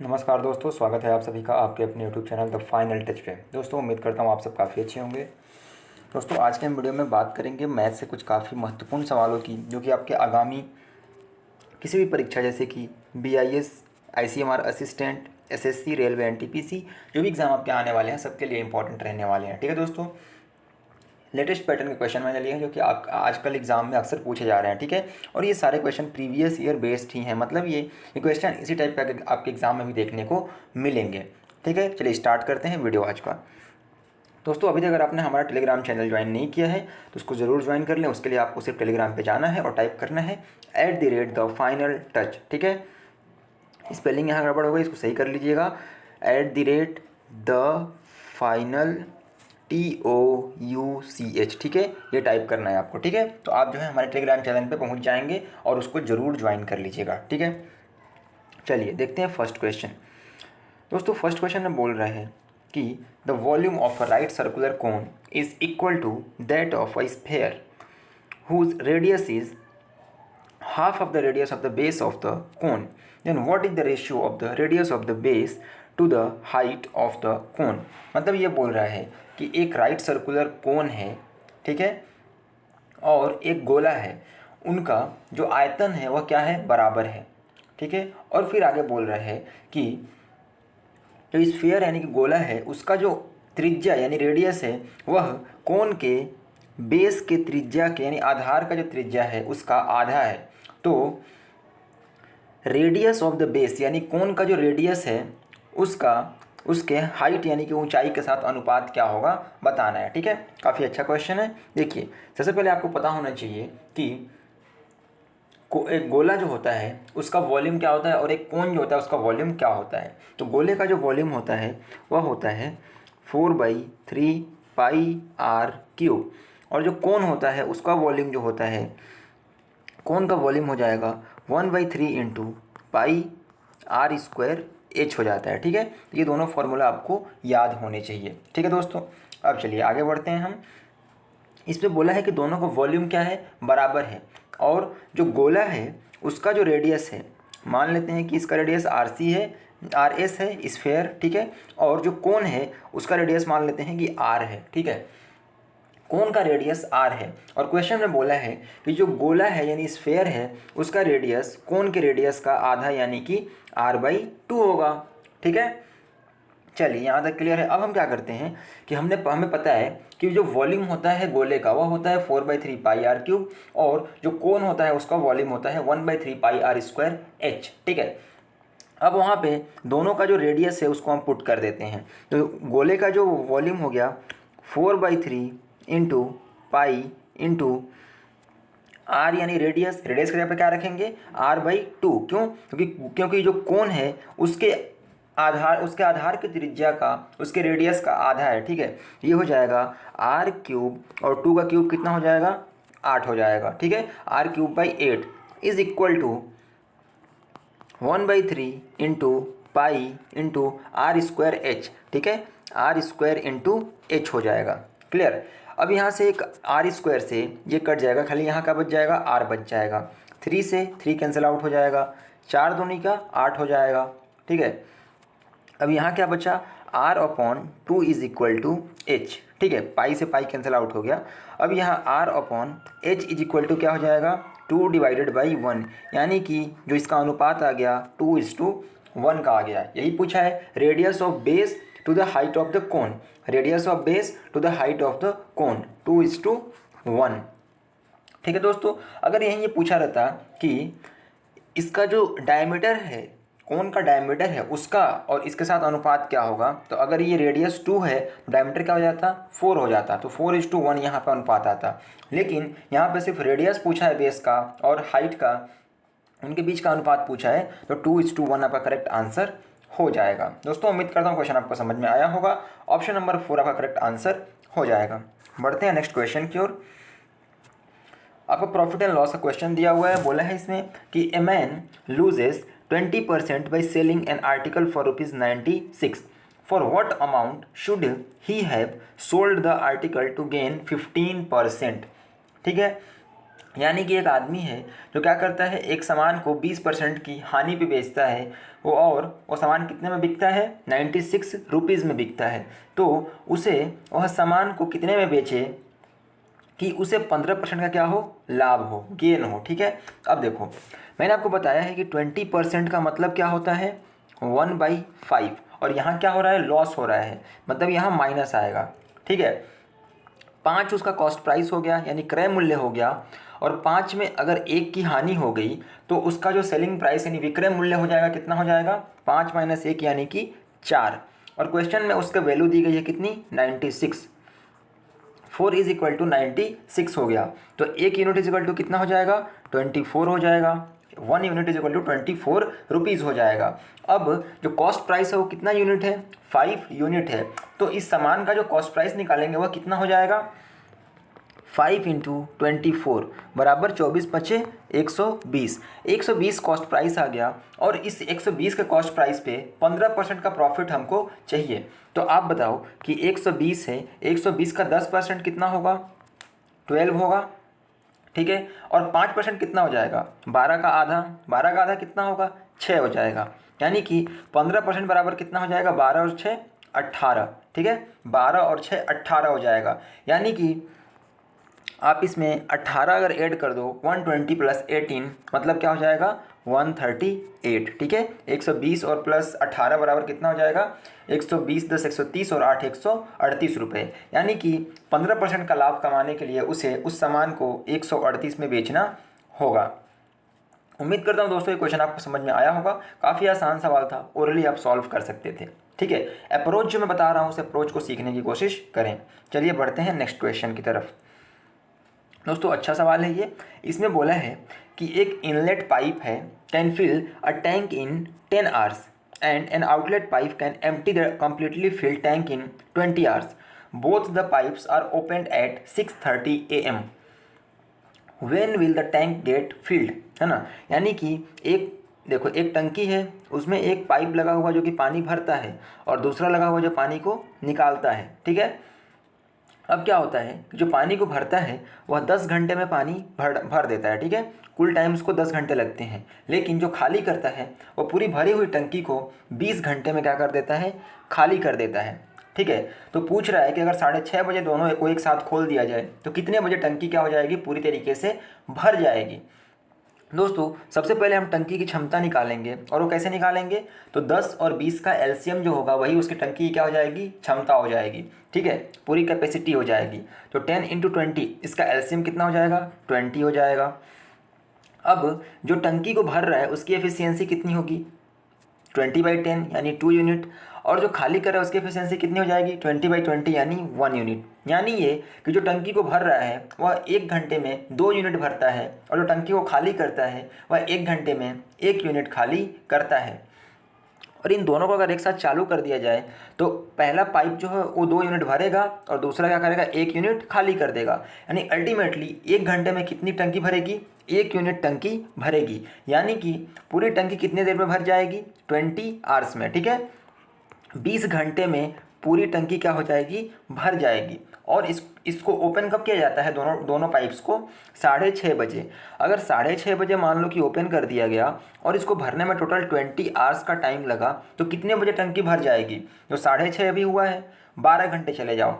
नमस्कार दोस्तों, स्वागत है आप सभी का आपके अपने YouTube channel the final touch पे। दोस्तों उम्मीद करता हूँ आप सब काफ़ी अच्छे होंगे। दोस्तों आज के हम वीडियो में बात करेंगे मैथ से कुछ काफ़ी महत्वपूर्ण सवालों की, जो कि आपके आगामी किसी भी परीक्षा जैसे कि BIS, ICMR assistant, SSC, railway, NTPC, जो भी एग्ज़ाम आपके आने वाले हैं सबके लिए इंपॉर्टेंट रहने वाले हैं। ठीक है दोस्तों, लेटेस्ट पैटर्न के क्वेश्चन मैंने लिए हैं जो कि आप आजकल एग्जाम में अक्सर पूछे जा रहे हैं। ठीक है, और ये सारे क्वेश्चन प्रीवियस ईयर बेस्ड ही हैं, मतलब ये क्वेश्चन इसी टाइप का आपके एग्जाम में भी देखने को मिलेंगे। ठीक है, चलिए स्टार्ट करते हैं वीडियो आज का। दोस्तों अभी तक अगर आपने हमारा टेलीग्राम चैनल ज्वाइन नहीं किया है तो उसको ज़रूर ज्वाइन कर लें। उसके लिए आपको सिर्फ टेलीग्राम पे जाना है और टाइप करना है @the_final_touch। ठीक है, स्पेलिंग यहाँ गड़बड़ हो गई, इसको सही कर लीजिएगा। @the_final_touch। ठीक है, ये टाइप करना है आपको। ठीक है, तो आप जो है हमारे टेलीग्राम चैनल पे पहुंच जाएंगे और उसको ज़रूर ज्वाइन कर लीजिएगा। ठीक है, चलिए देखते हैं फर्स्ट क्वेश्चन। दोस्तों फर्स्ट क्वेश्चन में बोल रहे हैं कि the volume of a right circular cone is equal to that of a sphere whose radius is half of the radius of the base of the cone, then what is the ratio of the radius of the base to the height of the cone। मतलब ये बोल रहा है कि एक right circular कोन है, ठीक है, और एक गोला है, उनका जो आयतन है वह क्या है, बराबर है। ठीक है, और फिर आगे बोल रहा है कि जो स्फीयर यानी कि गोला है उसका जो त्रिज्या यानी रेडियस है वह कोन के बेस के त्रिज्या के यानी आधार का जो त्रिज्या है उसका आधा है। तो रेडियस ऑफ द बेस यानी कोन का जो रेडियस है उसका उसके हाइट यानी कि ऊंचाई के साथ अनुपात क्या होगा बताना है। ठीक है, काफ़ी अच्छा क्वेश्चन है। देखिए सबसे पहले आपको पता होना चाहिए कि एक गोला जो होता है उसका वॉल्यूम क्या होता है और एक कोन जो होता है उसका वॉल्यूम क्या होता है। तो गोले का जो वॉल्यूम होता है वह होता है 4/3 पाई आर क्यूब, और जो कोन होता है उसका वॉल्यूम जो होता है, कोन का वॉल्यूम हो जाएगा 1/3 into pi R square H हो जाता है। ठीक है, ये दोनों फार्मूला आपको याद होने चाहिए। ठीक है दोस्तों, अब चलिए आगे बढ़ते हैं हम। इस पे बोला है कि दोनों का वॉल्यूम क्या है, बराबर है, और जो गोला है उसका जो रेडियस है, मान लेते हैं कि इसका रेडियस RC है, RS है स्फेयर। ठीक है, और जो कोन है उसका रेडियस मान लेते हैं कि R है। ठीक है, कोन का रेडियस R है, और क्वेश्चन में बोला है कि जो गोला है यानी स्फेयर है उसका रेडियस कोन के रेडियस का आधा यानी कि R/2 होगा। ठीक है, चलिए यहाँ तक क्लियर है। अब हम क्या करते हैं कि हमें पता है कि जो वॉल्यूम होता है गोले का वह होता है 4/3 पाई आर क्यूब, और जो कोन होता है उसका वॉल्यूम होता है 1/3 पाई आर स्क्वायर एच। ठीक है, अब वहाँ पे दोनों का जो रेडियस है उसको हम पुट कर देते हैं। तो गोले का जो वॉल्यूम हो गया 4/3 इंटू पाई इंटू आर यानी रेडियस की जगह पे क्या रखेंगे, R/2। क्यों, क्योंकि जो कोन है उसके आधार की त्रिज्या का उसके रेडियस का आधा है। ठीक है, ये हो जाएगा R³ और 2 का क्यूब कितना हो जाएगा, 8 हो जाएगा। ठीक है, R³/8 is equal to 1/3 into pi into R square H. ठीक है, आर स्क्वायर इंटू एच हो जाएगा। क्लियर। अब यहाँ से एक आर स्क्वायर से ये कट जाएगा, खाली यहाँ का बच जाएगा, आर बच जाएगा। 3 से 3 कैंसिल आउट हो जाएगा, 4 दूनी का 8 हो जाएगा। ठीक है, अब यहाँ क्या बचा, R/2 is equal to H. ठीक है, पाई से पाई कैंसिल आउट हो गया। अब यहाँ R/h इज इक्वल टू क्या हो जाएगा, 2/1, यानी कि जो इसका अनुपात आ गया 2:1 का आ गया। यही पूछा है, radius of base to the height of the cone, radius of base to the height of the cone 2:1। ठीक है दोस्तों, अगर यहीं ये पूछा रहता कि इसका जो डायमीटर है, कोन का डायमीटर है उसका और इसके साथ अनुपात क्या होगा, तो अगर ये रेडियस 2 है तो डायमीटर क्या हो जाता, 4 हो जाता, तो 4:1 यहाँ पर अनुपात आता। लेकिन यहाँ पे सिर्फ रेडियस पूछा है बेस का और हाइट का, उनके बीच का अनुपात पूछा है, तो 2:1 आपका करेक्ट आंसर हो जाएगा। दोस्तों उम्मीद करता हूँ क्वेश्चन आपको समझ में आया होगा। ऑप्शन नंबर 4 आपका करेक्ट आंसर हो जाएगा। बढ़ते हैं नेक्स्ट क्वेश्चन की ओर। आपको प्रॉफिट एंड लॉस का क्वेश्चन दिया हुआ है। बोला है इसमें कि a man loses 20% by selling an article for ₹96। For what amount should he have sold the article to gain 15%। ठीक है, यानी कि एक आदमी है जो क्या करता है, एक सामान को 20% की हानि पे बेचता है वो सामान कितने में बिकता है, 96 रुपीज़ में बिकता है। तो उसे वह सामान को कितने में बेचे कि उसे 15% का क्या हो, लाभ हो, गेन हो। ठीक है, अब देखो मैंने आपको बताया है कि 20% का मतलब क्या होता है, 1/5, और यहाँ क्या हो रहा है, लॉस हो रहा है, मतलब यहाँ माइनस आएगा। ठीक है, 5 उसका कॉस्ट प्राइस हो गया यानी क्रय मूल्य हो गया, और 5 में अगर 1 की हानि हो गई तो उसका जो सेलिंग प्राइस यानी विक्रय मूल्य हो जाएगा, कितना हो जाएगा, 5 - 1 यानी कि 4। और क्वेश्चन में उसका वैल्यू दी गई है कितनी, 96। 4 इज इक्वल टू 96 हो गया, तो 1 यूनिट इज इक्वल टू कितना हो जाएगा, 24 हो जाएगा। 1 unit is equal to 24 rupees हो जाएगा। अब जो कॉस्ट प्राइस है वो कितना यूनिट है, 5 यूनिट है। तो इस सामान का जो कॉस्ट प्राइस निकालेंगे वह कितना हो जाएगा, 5 × 24 बराबर 24 × 5 120। 120 कॉस्ट प्राइस आ गया, और इस 120 के कॉस्ट प्राइस पे 15% का प्रॉफिट हमको चाहिए। तो आप बताओ कि 120 है, 120 का 10% कितना होगा, 12 होगा। ठीक है, और 5% कितना हो जाएगा, 12 का आधा, 12 का आधा कितना होगा, 6 हो जाएगा। यानी कि 15% बराबर कितना हो जाएगा, 12 और 6 18। ठीक है, 12 और 6 18 हो जाएगा। यानी कि आप इसमें 18 अगर ऐड कर दो, 120 + 18 मतलब क्या हो जाएगा, 138। ठीक है, 120 और प्लस 18 बराबर कितना हो जाएगा, 120 + 10 130 और 8 138 रुपये। यानी कि 15% का लाभ कमाने के लिए उसे उस सामान को 138 में बेचना होगा। उम्मीद करता हूँ दोस्तों ये क्वेश्चन आपको समझ में आया होगा। काफ़ी आसान सवाल था, ओरली आप सॉल्व कर सकते थे। ठीक है, अप्रोच जो मैं बता रहा हूँ उस अप्रोच को सीखने की कोशिश करें। चलिए बढ़ते हैं नेक्स्ट क्वेश्चन की तरफ। दोस्तों अच्छा सवाल है ये। इसमें बोला है कि एक इनलेट पाइप है can fill a tank in 10 hours and an outlet pipe can empty the completely filled tank in 20 hours. Both the pipes are opened at 6:30 AM। When will the tank get filled, है ना। यानी कि एक देखो, एक टंकी है, उसमें एक पाइप लगा हुआ जो कि पानी भरता है, और दूसरा लगा हुआ जो पानी को निकालता है। ठीक है, अब क्या होता है कि जो पानी को भरता है वह 10 घंटे में पानी भर देता है। ठीक है, कुल टाइम उसको 10 घंटे लगते हैं। लेकिन जो खाली करता है वो पूरी भरी हुई टंकी को 20 घंटे में क्या कर देता है, खाली कर देता है। ठीक है, तो पूछ रहा है कि अगर 6:30 बजे दोनों को एक साथ खोल दिया जाए तो कितने बजे टंकी क्या हो जाएगी, पूरी तरीके से भर जाएगी। दोस्तों सबसे पहले हम टंकी की क्षमता निकालेंगे, और वो कैसे निकालेंगे, तो 10 और 20 का एलसीएम जो होगा वही उसकी टंकी की क्या हो जाएगी, क्षमता हो जाएगी। ठीक है, पूरी कैपेसिटी हो जाएगी। तो 10 × 20 इसका एलसीएम कितना हो जाएगा, 20 हो जाएगा। अब जो टंकी को भर रहा है उसकी एफिशिएंसी कितनी होगी, 20/10 यानी 2 यूनिट, और जो खाली कर रहा है उसकी एफिशिएंसी कितनी हो जाएगी, 20/20 यानी 1 यूनिट। यानी ये कि जो टंकी को भर रहा है वह 1 घंटे में 2 यूनिट भरता है, और जो टंकी को खाली करता है वह 1 घंटे में 1 यूनिट खाली करता है। और इन दोनों को अगर एक साथ चालू कर दिया जाए तो पहला पाइप जो है वो 2 यूनिट भरेगा, और दूसरा क्या करेगा, 1 यूनिट खाली कर देगा। यानी अल्टीमेटली 1 घंटे में कितनी टंकी भरेगी, 1 यूनिट टंकी भरेगी। यानी कि पूरी टंकी कितने देर में भर जाएगी, 20 आवर्स में। ठीक है, 20 घंटे में पूरी टंकी क्या हो जाएगी, भर जाएगी। और इसको ओपन कब किया जाता है, दोनों पाइप्स को 6:30 बजे। अगर 6:30 बजे मान लो कि ओपन कर दिया गया और इसको भरने में टोटल 20 आवर्स का टाइम लगा, तो कितने बजे टंकी भर जाएगी, जो 6:30 अभी हुआ है, 12 घंटे चले जाओ।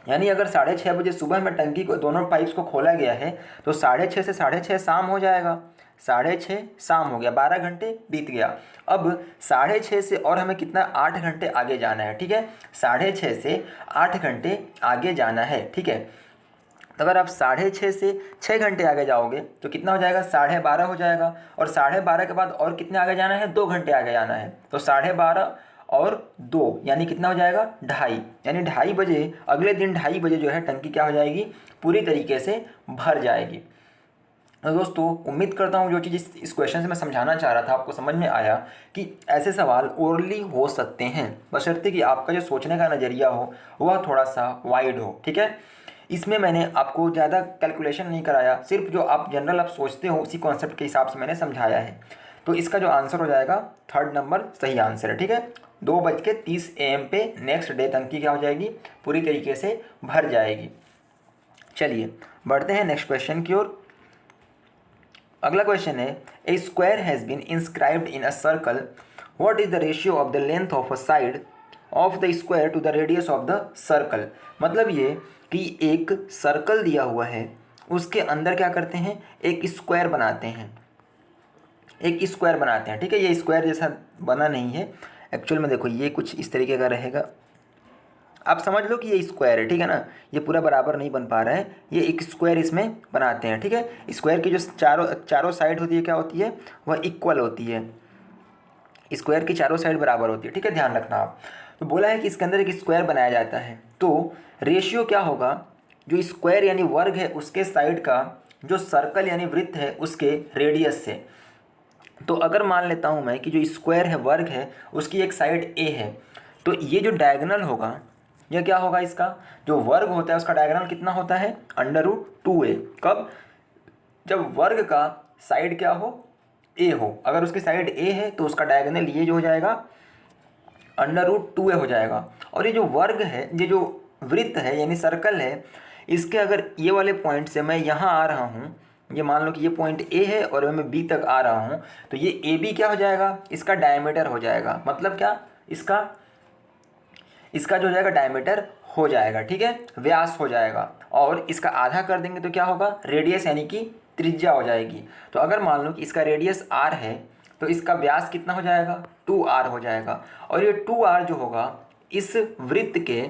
यानी अगर 6:30 बजे सुबह में टंकी को दोनों पाइप्स को खोला गया है तो 6:30 से 6:30 शाम हो जाएगा, 6:30 शाम हो गया, 12 घंटे बीत गया। अब 6:30 से और हमें कितना, 8 घंटे आगे जाना है। ठीक है, 6:30 से 8 घंटे आगे जाना है। ठीक है, तो अगर आप 6:30 से 6 घंटे आगे जाओगे तो कितना हो जाएगा, 12:30 हो जाएगा। और 12:30 के बाद और कितने आगे जाना है, 2 घंटे आगे जाना है। तो 12:30 और 2 यानी कितना हो जाएगा, 2:30। यानी 2:30 बजे, अगले दिन 2:30 बजे जो है टंकी क्या हो जाएगी, पूरी तरीके से भर जाएगी। तो दोस्तों उम्मीद करता हूँ जो चीज़ इस क्वेश्चन से मैं समझाना चाह रहा था आपको समझ में आया कि ऐसे सवाल ओरली हो सकते हैं, बशर्ते कि आपका जो सोचने का नज़रिया हो वह थोड़ा सा वाइड हो। ठीक है, इसमें मैंने आपको ज़्यादा कैलकुलेशन नहीं कराया, सिर्फ जो आप जनरल आप सोचते हो उसी कॉन्सेप्ट के हिसाब से मैंने समझाया है। तो इसका जो आंसर हो जाएगा 3rd नंबर सही आंसर है। ठीक है, 2:30 AM पे नेक्स्ट डे टंकी क्या हो जाएगी, पूरी तरीके से भर जाएगी। चलिए बढ़ते हैं नेक्स्ट क्वेश्चन की ओर। अगला क्वेश्चन है, a square has been inscribed in a circle, what is the ratio of the length of a side of the square to the radius of the circle. मतलब ये कि एक सर्कल दिया हुआ है, उसके अंदर क्या करते हैं, एक स्क्वायर बनाते हैं, एक स्क्वायर बनाते हैं, ठीक है। ये स्क्वायर जैसा बना नहीं है एक्चुअल में, देखो ये कुछ इस तरीके का रहेगा, आप समझ लो कि ये स्क्वायर है, ठीक है ना। ये पूरा बराबर नहीं बन पा रहा है, ये एक स्क्वायर इसमें बनाते हैं, ठीक है। स्क्वायर की जो चारों साइड होती है क्या होती है, वह इक्वल होती है, स्क्वायर की चारों साइड बराबर होती है, ठीक है, ध्यान रखना आप। तो बोला है कि इसके अंदर एक स्क्वायर बनाया जाता है, तो रेशियो क्या होगा, जो स्क्वायर यानी वर्ग है उसके साइड का जो सर्कल यानी वृत्त है उसके रेडियस से। तो अगर मान लेता हूँ मैं कि जो स्क्वायर है, वर्ग है, उसकी एक साइड ए है, तो ये जो डायगोनल होगा, यह क्या होगा, इसका जो वर्ग होता है उसका डायगोनल कितना होता है, √2a। कब, जब वर्ग का साइड क्या हो, ए हो। अगर उसकी साइड ए है तो उसका डायगोनल ये जो हो जाएगा √2a हो जाएगा। और ये जो वर्ग है, ये जो वृत्त है यानी सर्कल है, इसके अगर ये वाले पॉइंट से मैं यहाँ आ रहा हूँ, ये मान लो कि ये पॉइंट ए है और मैं बी तक आ रहा हूँ, तो ये ए बी क्या हो जाएगा, इसका डायमीटर हो जाएगा। मतलब क्या, इसका जो हो जाएगा डायमीटर हो जाएगा, ठीक है, व्यास हो जाएगा। और इसका आधा कर देंगे तो क्या होगा, रेडियस यानी कि त्रिज्या हो जाएगी। तो अगर मान लो कि इसका रेडियस r है तो इसका व्यास कितना हो जाएगा, 2r हो जाएगा। और ये 2r जो होगा इस वृत्त के,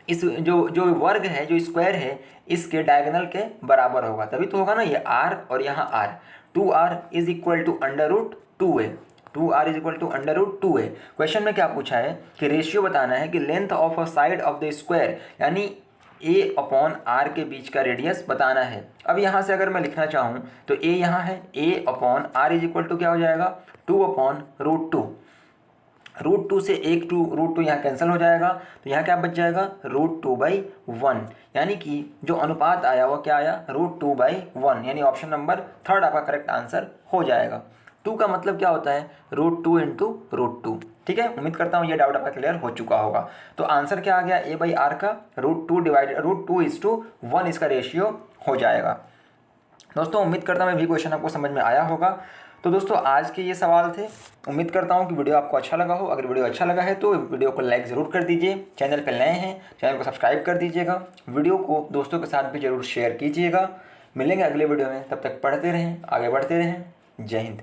इस जो वर्ग है, जो स्क्वायर है, इसके डायगोनल के बराबर होगा, तभी तो होगा ना ये r और यहाँ r। 2r is equal to √2a, 2r is equal to √2a। Question में क्या पूछा है कि रेशियो बताना है कि length of a side of the square यानी a/r के बीच का रेडियस बताना है। अब यहाँ से अगर मैं लिखना चाहूँ तो a यहाँ है, a/r इज इक्वल टू क्या हो जाएगा, 2/√2। √2 से एक √2 यहाँ कैंसिल हो जाएगा, तो यहाँ क्या बच जाएगा, √2/1। यानी कि जो अनुपात आया वो क्या आया, √2/1, यानी ऑप्शन नंबर 3 आपका करेक्ट आंसर हो जाएगा। 2 का मतलब क्या होता है, √2 × √2, ठीक है। उम्मीद करता हूँ ये डाउट आपका क्लियर हो चुका होगा। तो आंसर क्या आ गया, a/r का √2/1 इसका रेशियो हो जाएगा। दोस्तों उम्मीद करता हूँ मैं भी क्वेश्चन आपको समझ में आया होगा। तो दोस्तों आज के ये सवाल थे, उम्मीद करता हूँ कि वीडियो आपको अच्छा लगा हो। अगर वीडियो अच्छा लगा है तो वीडियो को लाइक ज़रूर कर दीजिए, चैनल पर नए हैं चैनल को सब्सक्राइब कर दीजिएगा, वीडियो को दोस्तों के साथ भी ज़रूर शेयर कीजिएगा। मिलेंगे अगले वीडियो में, तब तक पढ़ते रहें, आगे बढ़ते रहें। जय हिंद।